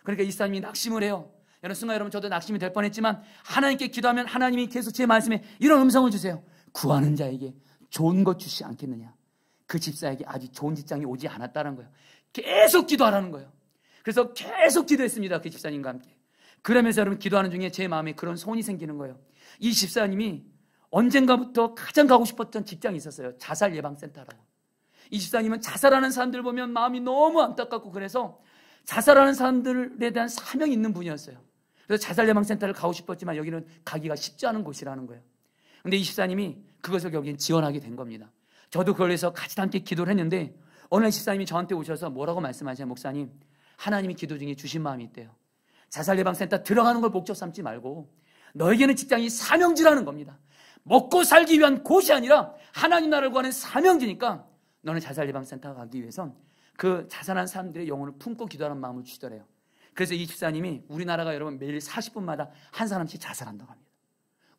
그러니까 이 집사님이 낙심을 해요. 여러분 순간 여러분 저도 낙심이 될 뻔했지만 하나님께 기도하면 하나님이 계속 제 말씀에 이런 음성을 주세요. 구하는 자에게 좋은 것 주시지 않겠느냐. 그 집사에게 아직 좋은 직장이 오지 않았다는 거예요. 계속 기도하라는 거예요. 그래서 계속 기도했습니다. 그 집사님과 함께. 그러면서 여러분 기도하는 중에 제 마음에 그런 소원이 생기는 거예요. 이 집사님이 언젠가부터 가장 가고 싶었던 직장이 있었어요. 자살 예방센터라고. 이 집사님은 자살하는 사람들 보면 마음이 너무 안타깝고 그래서 자살하는 사람들에 대한 사명이 있는 분이었어요. 그래서 자살 예방센터를 가고 싶었지만 여기는 가기가 쉽지 않은 곳이라는 거예요. 근데 이 집사님이 그것을 여기에 지원하게 된 겁니다. 저도 그걸 위해서 같이 함께 기도를 했는데 어느 날 집사님이 저한테 오셔서 뭐라고 말씀하시냐면 목사님, 하나님이 기도 중에 주신 마음이 있대요. 자살 예방센터 들어가는 걸 목적 삼지 말고 너에게는 직장이 사명지라는 겁니다. 먹고 살기 위한 곳이 아니라 하나님 나라를 구하는 사명지니까 너는 자살 예방센터 가기 위해선 그 자살한 사람들의 영혼을 품고 기도하는 마음을 주시더래요. 그래서 이 집사님이 우리나라가 여러분 매일 40분마다 한 사람씩 자살한다고 합니다.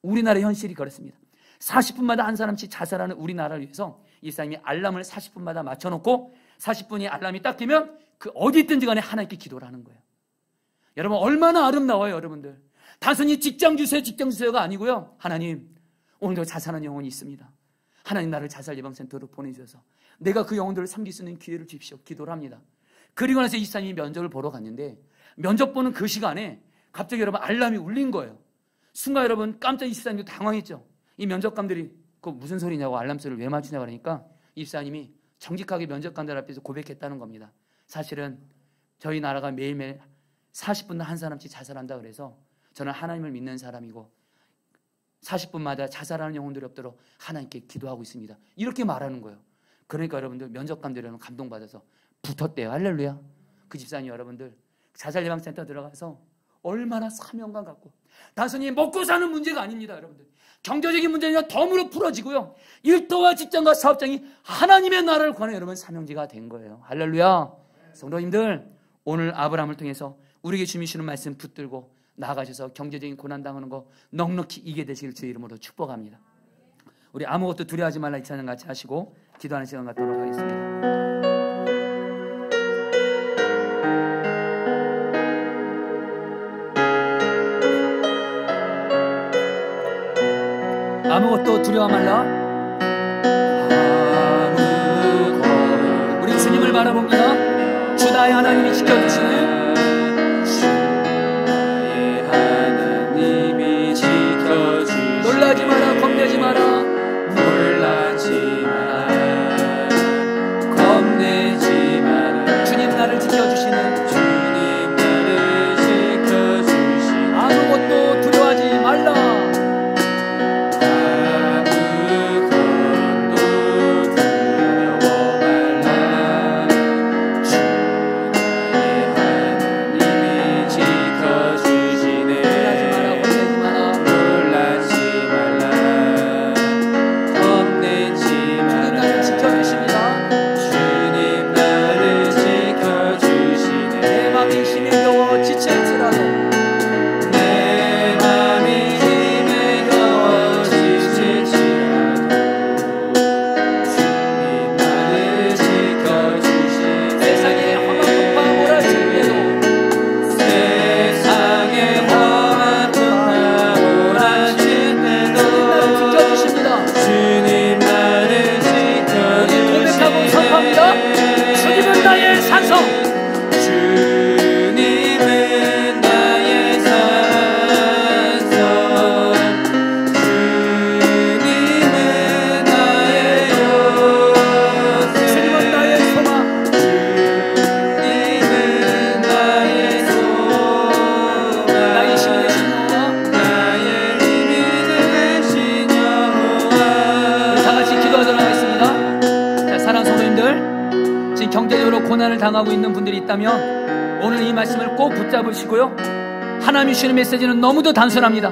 우리나라의 현실이 그렇습니다. 40분마다 한 사람씩 자살하는 우리나라를 위해서 이 집사님이 알람을 40분마다 맞춰놓고 40분이 알람이 딱 되면 그 어디 있든지 간에 하나님께 기도를 하는 거예요. 여러분 얼마나 아름다워요. 여러분들 단순히 직장 주세요가 아니고요. 하나님 오늘도 자살한 영혼이 있습니다. 하나님 나를 자살 예방센터로 보내주셔서 내가 그 영혼들을 섬길 수 있는 기회를 주십시오. 기도를 합니다. 그리고 나서 이 집사님이 면접을 보러 갔는데 면접 보는 그 시간에 갑자기 여러분 알람이 울린 거예요. 순간 여러분 깜짝 이 집사님도 당황했죠. 이 면접관들이 그 무슨 소리냐고 알람 소리를 왜 맞추냐고 그러니까 이 집사님이 정직하게 면접관들 앞에서 고백했다는 겁니다. 사실은 저희 나라가 매일매일 40분 한 사람씩 자살한다 그래서 저는 하나님을 믿는 사람이고 40분마다 자살하는 영혼들이 없도록 하나님께 기도하고 있습니다. 이렇게 말하는 거예요. 그러니까 여러분들 면접관들은 감동받아서 붙었대요. 할렐루야. 그 집사님 여러분들 자살 예방센터 들어가서 얼마나 사명감 갖고 단순히 먹고 사는 문제가 아닙니다. 여러분들 경제적인 문제는 덤으로 풀어지고요. 일터와 직장과 사업장이 하나님의 나라를 구하는 여러분 사명지가 된 거예요. 할렐루야. 성도님들 오늘 아브라함을 통해서 우리에게 주시는 말씀 붙들고 나아가셔서 경제적인 고난 당하는 거 넉넉히 이기게 되시길 주의 이름으로 축복합니다. 우리 아무것도 두려워하지 말라 이 찬양 같이 하시고 기도하는 시간 갖도록 하겠습니다. 아무것도 두려워 말라. 우리 주님을 바라봅니다. 주 나의 하나님이 지켜주시네. 놀라지 마라, 겁내지 마라. 놀라지 마라, 겁내지 마라. 주님 나를 지켜주시는, 주님 나를 지켜주시는. 아무것도 두려워하지 말라. 고난을 당하고 있는 분들이 있다면 오늘 이 말씀을 꼭 붙잡으시고요. 하나님이 주시는 메시지는 너무도 단순합니다.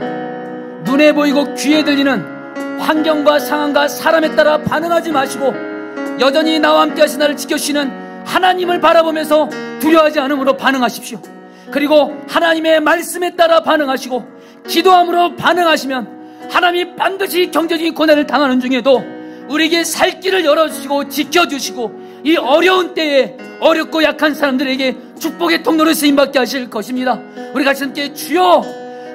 눈에 보이고 귀에 들리는 환경과 상황과 사람에 따라 반응하지 마시고 여전히 나와 함께 하신 나를 지켜주시는 하나님을 바라보면서 두려워하지 않음으로 반응하십시오. 그리고 하나님의 말씀에 따라 반응하시고 기도함으로 반응하시면 하나님이 반드시 경제적인 고난을 당하는 중에도 우리에게 살 길을 열어주시고 지켜주시고 이 어려운 때에 어렵고 약한 사람들에게 축복의 통로를 쓰임받게 하실 것입니다. 우리 같이 함께 주여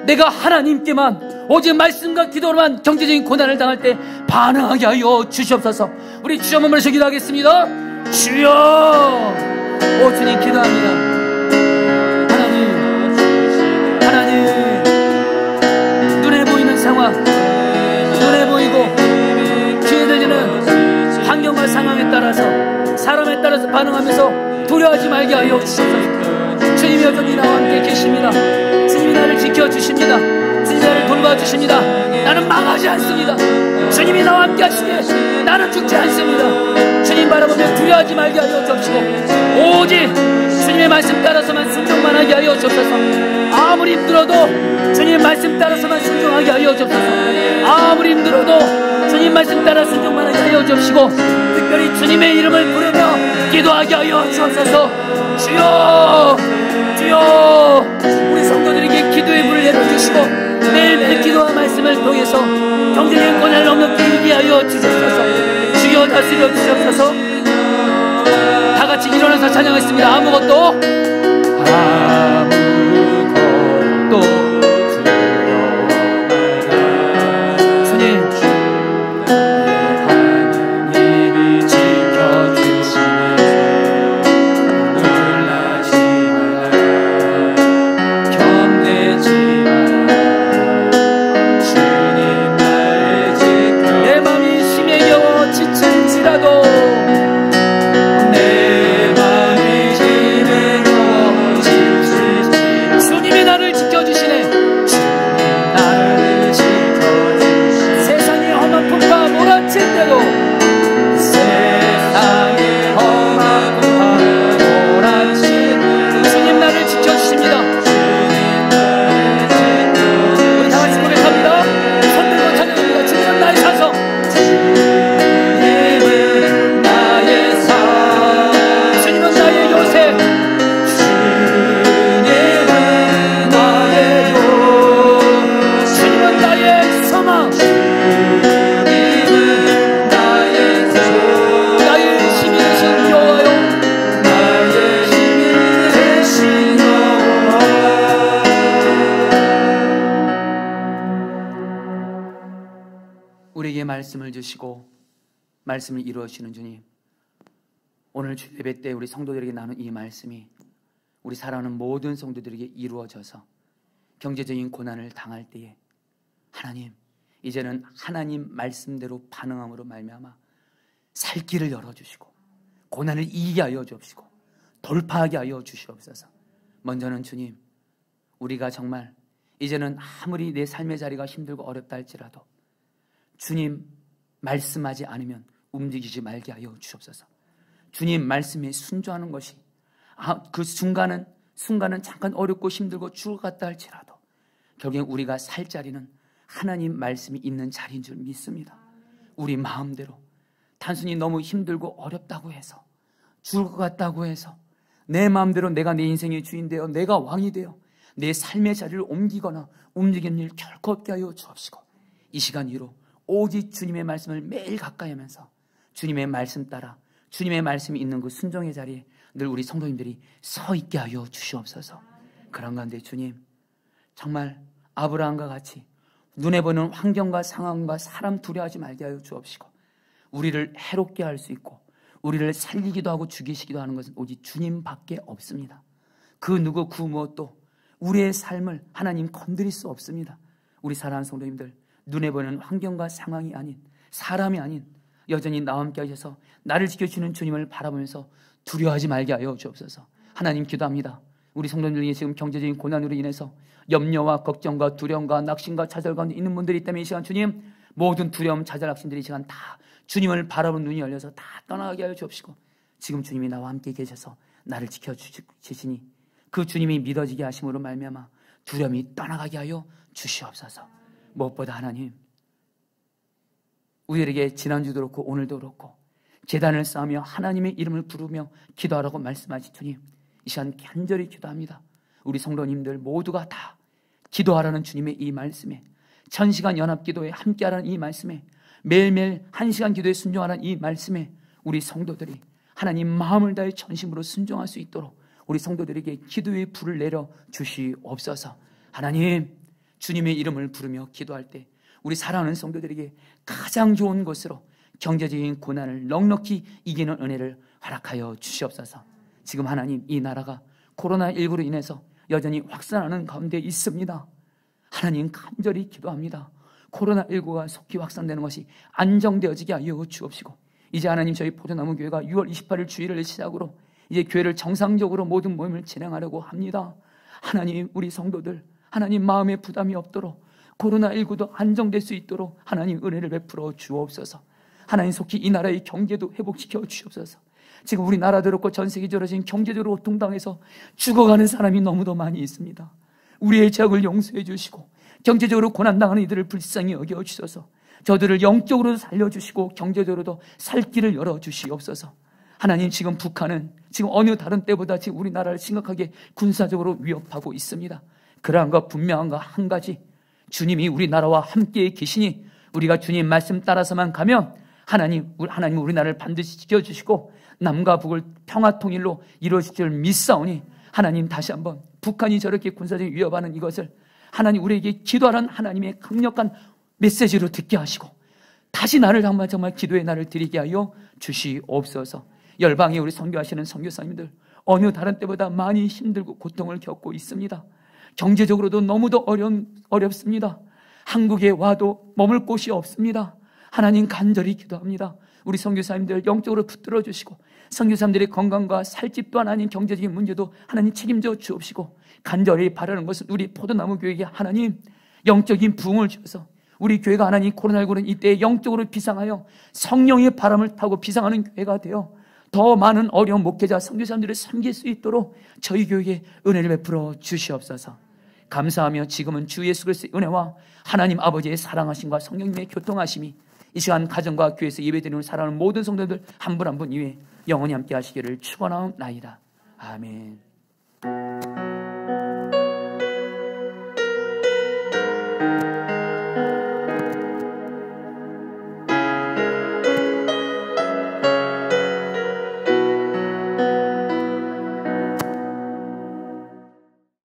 내가 하나님께만 오직 말씀과 기도로만 경제적인 고난을 당할 때 반응하게 하여 주시옵소서. 우리 주여 한번 기도하겠습니다. 주여 오 주님 기도합니다. 하나님 눈에 보이는 상황, 눈에 보이고 귀에 들리는 환경과 상황에 따라서, 사람에 따라서 반응하면서 두려워하지 말게 하여 주옵소서. 주님이 여전히 나와 함께 계십니다. 주님이 나를 지켜주십니다. 주님이 나를 돌봐주십니다. 나는 망하지 않습니다. 주님이 나와 함께 하시기에 나는 죽지 않습니다. 주님 바라보며 두려워하지 말게 하여 주옵시고, 오직 주님의 말씀 따라서만 순종만 하게 하여 주옵소서. 아무리 힘들어도 주님의 말씀 따라서만 순종하게 하여 주옵소서. 아무리 힘들어도 주님 말씀 따라 순종만 하게 하여 주옵시고, 특별히 주님의 이름을 부르며 기도하게 하여 주옵소서. 주여 주여, 우리 성도들에게 기도의 불을 내려주시고 매일매일 기도와 말씀을 통해서 경제적인 권한을 넉넉히 이기게 하여 주옵소서. 주여 다스려 주옵소서. 다같이 일어나서 찬양하겠습니다. 아무것도 우리에게 말씀을 주시고 말씀을 이루어 주시는 주님, 오늘 주 예배 때 우리 성도들에게 나눈 이 말씀이 우리 사랑하는 모든 성도들에게 이루어져서 경제적인 고난을 당할 때에 하나님, 이제는 하나님 말씀대로 반응함으로 말미암아 살 길을 열어주시고 고난을 이기게 하여 주옵시고 돌파하게 하여 주시옵소서. 먼저는 주님, 우리가 정말 이제는 아무리 내 삶의 자리가 힘들고 어렵다 할지라도 주님 말씀하지 않으면 움직이지 말게 하여 주옵소서. 주님 말씀에 순종하는 것이 그 순간은 잠깐 어렵고 힘들고 죽을 것 같다 할지라도 결국엔 우리가 살 자리는 하나님 말씀이 있는 자리인 줄 믿습니다. 우리 마음대로 단순히 너무 힘들고 어렵다고 해서 죽을 것 같다고 해서 내 마음대로 내가 내 인생의 주인 되어 내가 왕이 되어 내 삶의 자리를 옮기거나 움직이는 일 결코 없게 하여 주옵시고, 이 시간 이후로 오직 주님의 말씀을 매일 가까이 하면서 주님의 말씀 따라 주님의 말씀이 있는 그 순종의 자리에 늘 우리 성도님들이 서 있게 하여 주시옵소서. 그런 가운데 주님, 정말 아브라함과 같이 눈에 보는 환경과 상황과 사람 두려워하지 말게 하여 주옵시고, 우리를 해롭게 할 수 있고 우리를 살리기도 하고 죽이시기도 하는 것은 오직 주님밖에 없습니다. 그 누구 그 무엇도 우리의 삶을 하나님 건드릴 수 없습니다. 우리 사랑하는 성도님들, 눈에 보이는 환경과 상황이 아닌, 사람이 아닌 여전히 나와 함께 하셔서 나를 지켜주시는 주님을 바라보면서 두려워하지 말게 하여 주옵소서. 하나님 기도합니다. 우리 성도님들이 지금 경제적인 고난으로 인해서 염려와 걱정과 두려움과 낙심과 좌절 가운데 있는 분들이 있다면 이 시간 주님, 모든 두려움, 좌절, 낙심들이 이 시간 다 주님을 바라보는 눈이 열려서 다 떠나가게 하여 주옵시고, 지금 주님이 나와 함께 계셔서 나를 지켜주시니 그 주님이 믿어지게 하심으로 말미암아 두려움이 떠나가게 하여 주시옵소서. 무엇보다 하나님, 우리에게 지난주도 그렇고 오늘도 그렇고 제단을 쌓으며 하나님의 이름을 부르며 기도하라고 말씀하신 주님, 이 시간 간절히 기도합니다. 우리 성도님들 모두가 다 기도하라는 주님의 이 말씀에, 1000시간 연합기도에 함께하라는 이 말씀에, 매일매일 1시간 기도에 순종하라는 이 말씀에 우리 성도들이 하나님 마음을 다해 전심으로 순종할 수 있도록 우리 성도들에게 기도의 불을 내려 주시옵소서. 하나님, 주님의 이름을 부르며 기도할 때 우리 사랑하는 성도들에게 가장 좋은 것으로 경제적인 고난을 넉넉히 이기는 은혜를 허락하여 주시옵소서. 지금 하나님 이 나라가 코로나19로 인해서 여전히 확산하는 가운데 있습니다. 하나님 간절히 기도합니다. 코로나19가 속히 확산되는 것이 안정되어지게 하여 주옵시고, 이제 하나님 저희 포도나무 교회가 6월 28일 주일을 시작으로 이제 교회를 정상적으로 모든 모임을 진행하려고 합니다. 하나님 우리 성도들 하나님 마음에 부담이 없도록 코로나19도 안정될 수 있도록 하나님 은혜를 베풀어 주옵소서. 하나님 속히 이 나라의 경제도 회복시켜 주옵소서. 지금 우리나라도 그렇고 전 세계적으로 지금 경제적으로 동당해서 죽어가는 사람이 너무도 많이 있습니다. 우리의 죄악을 용서해 주시고 경제적으로 고난당하는 이들을 불쌍히 여겨주셔서 저들을 영적으로 살려주시고 경제적으로도 살 길을 열어주시옵소서. 하나님 지금 북한은 지금 어느 다른 때보다 지금 우리나라를 심각하게 군사적으로 위협하고 있습니다. 그러한 것 분명한 거 한 가지, 주님이 우리나라와 함께 계시니 우리가 주님 말씀 따라서만 가면 하나님 우리나라를 반드시 지켜주시고 남과 북을 평화통일로 이루어질 줄 믿사오니, 하나님 다시 한번 북한이 저렇게 군사적인 위협하는 이것을 하나님 우리에게 기도하라는 하나님의 강력한 메시지로 듣게 하시고 다시 나를 정말 기도의 날을 드리게 하여 주시옵소서. 열방에 우리 선교하시는 선교사님들 어느 다른 때보다 많이 힘들고 고통을 겪고 있습니다. 경제적으로도 너무도 어렵습니다. 한국에 와도 머물 곳이 없습니다. 하나님 간절히 기도합니다. 우리 선교사님들 영적으로 붙들어 주시고 선교사님들의 건강과 살집 또한 아닌 경제적인 문제도 하나님 책임져 주옵시고, 간절히 바라는 것은 우리 포도나무 교회에게 하나님 영적인 부흥을 주셔서 우리 교회가 하나님 코로나19는 이때 영적으로 비상하여 성령의 바람을 타고 비상하는 교회가 되어 더 많은 어려운 목회자 선교사님들을 섬길 수 있도록 저희 교회에 은혜를 베풀어 주시옵소서. 감사하며 지금은 주 예수 그리스도의 은혜와 하나님 아버지의 사랑하심과 성령님의 교통하심이 이 시간 가정과 교회에서 예배드리는 사랑하는 모든 성도들 한 분 한 분 위에 영원히 함께 하시기를 축원하옵나이다. 아멘.